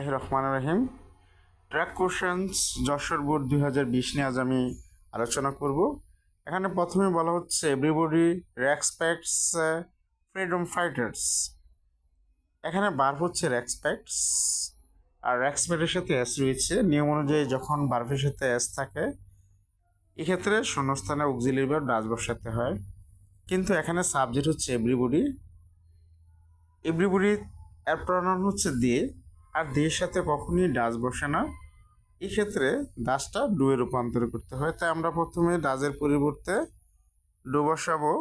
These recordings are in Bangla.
রহমান রহিম। ট্র্যাক কোশ্চেন্স যশোর বোর্ড 2020 নিয়ে আজ আমি আলোচনা করব। এখানে প্রথমে বলা হচ্ছে এভরিবডি রেসপেক্টস ফ্রিডম ফাইটার্স। এখানে ভার্ব হচ্ছে রেসপেক্টস, আর রেসপেক্টের সাথে এস রয়েছে। নিয়ম অনুযায়ী যখন ভার্বের সাথে এস থাকে এক্ষেত্রে শূন্যস্থানে অক্সিলিয়ারি ভার্ব ডাজ বসাতে হয়, কিন্তু এখানে সাবজেক্ট হচ্ছে এভরিবডি। এভরিবডি এর প্রনাউন হচ্ছে দিয়ে, আর দিয়ের সাথে কখনই ডাজ বসে না। এই ক্ষেত্রে ডাজটা ডু এ রূপান্তর করতে হয়, তাই আমরা প্রথমে ডাজের পরিবর্তে ডু বসাবো।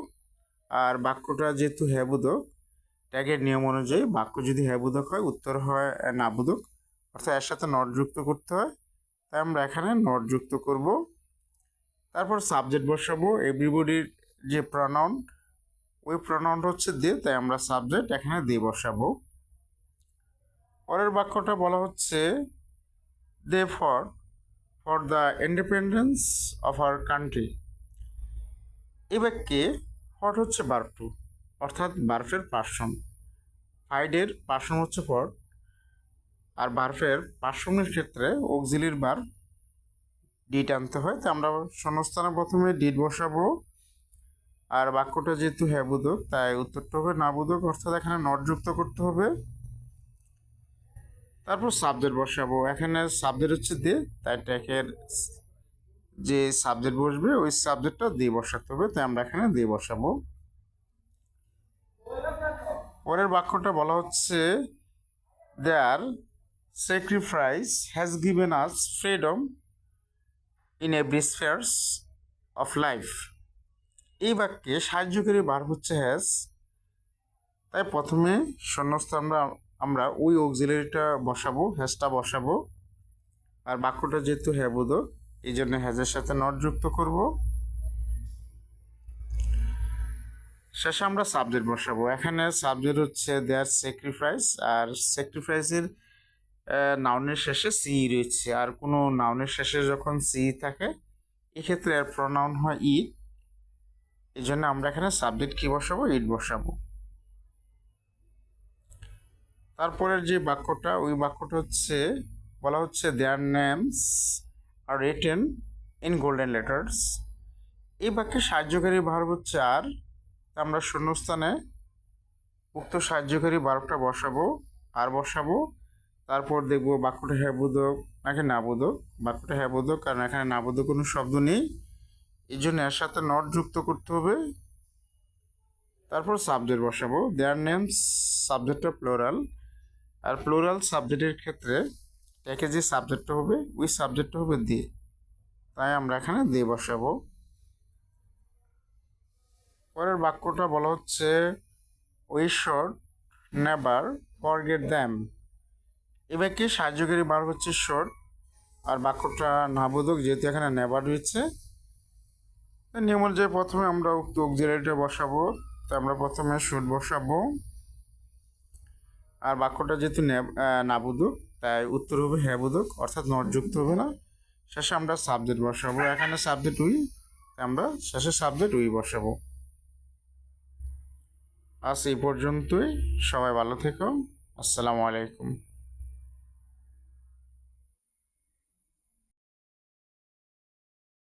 আর বাক্যটা যেহেতু হ্যাবোধক, ট্যাগের নিয়ম অনুযায়ী বাক্য যদি হ্যাবোধক হয় উত্তর হয় নাবোধক, অর্থাৎ এর সাথে নট যুক্ত করতে হয়, তাই আমরা এখানে নট যুক্ত করব। তারপর সাবজেক্ট বসাবো। এভরিবডির যে প্রনাউন, ওই প্রনাউনটা হচ্ছে দে, তাই আমরা সাবজেক্ট এখানে দিয়ে বসাবো। পরের বাক্যটা বলা হচ্ছে they for the independence of our country. এই বাক্যে ফর হচ্ছে ভার্ব টু, অর্থাৎ ভার্বের পার্সন। ফাইডের পার্সন হচ্ছে ফর, আর ভার্বের পার্সনের ক্ষেত্রে অক্সিলিয়ারি ভার্ব ডিড আনতে হয়, তাই আমরা শূন্যস্থানে প্রথমে ডিড বসাবো। আর বাক্যটা যেহেতু হ্যাবোধক, তাই উত্তরটা হবে নাবোধক, অর্থাৎ এখানে নট যুক্ত করতে হবে। তারপর সাবজেক্ট বসাবো। এখানে সাবজেক্ট হচ্ছে দে, তাই ট্যাগের যে সাবজেক্ট বসবে ওই সাবজেক্টটা দিয়ে বসাতে হবে, তাই আমরা এখানে দিয়ে বসাবো। পরের বাক্যটা বলা হচ্ছে their sacrifice has given us freedom in every spheres of life. এই বাক্যে সাহায্যকারী ভার্ব হচ্ছে হ্যাজ, তাই প্রথমে শূন্যস্থান আমরা ওই অক্সিলারিটা বসাবো, হ্যাজটা বসাবো। আর বাক্যটা যেহেতু হ্যাবোধক, এই জন্য হ্যাজের সাথে নট যুক্ত করব। শেষে আমরা সাবজেক্ট বসাবো। এখানে সাবজেক্ট হচ্ছে দেয়ার স্যাক্রিফাইস, আর স্যাক্রিফাইসের নাউনের শেষে সি রয়েছে, আর কোনো নাউনের শেষে যখন সি থাকে এক্ষেত্রে এর প্রনাউন হয় ইট। এই জন্য আমরা এখানে সাবজেক্ট কি বসাবো, ইট বসাবো। তারপরের যে বাক্যটা, ওই বাক্যটা হচ্ছে বলা হচ্ছে their names are written in golden letters. এই বাক্যে সাহায্যকারী ভার্ব হচ্ছে আর, আমরা শূন্যস্থানে উক্ত সাহায্যকারী ভার্বটা বসাবো, আর বসাবো। তারপর দেখবো বাক্যটা হ্যাবোধক নাকি নাবোধক। বাক্যটা হ্যাবোধক, কারণ এখানে নাবোধক কোনো শব্দ নেই, এই জন্য এর সাথে নট যুক্ত করতে হবে। তারপর সাবজেক্ট বসাবো। দেয়ার নেমস সাবজেক্টটা প্লোরাল, আর প্লোরাল সাবজেক্টের ক্ষেত্রে একে যে সাবজেক্টটা হবে ওই সাবজেক্টটা হবে দিয়ে, তাই আমরা এখানে দিয়ে বসাবো। পরের বাক্যটা বলা হচ্ছে we should never forget them. এবার কি সাহায্যকারী ভার্ব হচ্ছে শুড, আর বাক্যটা নাবোধক, যেহেতু এখানে নেভার রয়েছে। নিয়ম অনুযায়ী প্রথমে আমরা উক্ত অক্সিলারিটা বসাবো, তো আমরা প্রথমে শুড বসাবো। আর বাক্যটা যেহেতু নাবোধক, তাই উত্তর হবে হ্যাবোধক, অর্থাৎ নট যুক্ত হবে না। শেষে আমরা সাবজেক্ট বসাবো। এখানে সাবজেক্ট উই, আমরা শেষে সাবজেক্ট উই বসাবো। আজ এই পর্যন্তই। সবাই ভালো থেকো। আসসালামু আলাইকুম।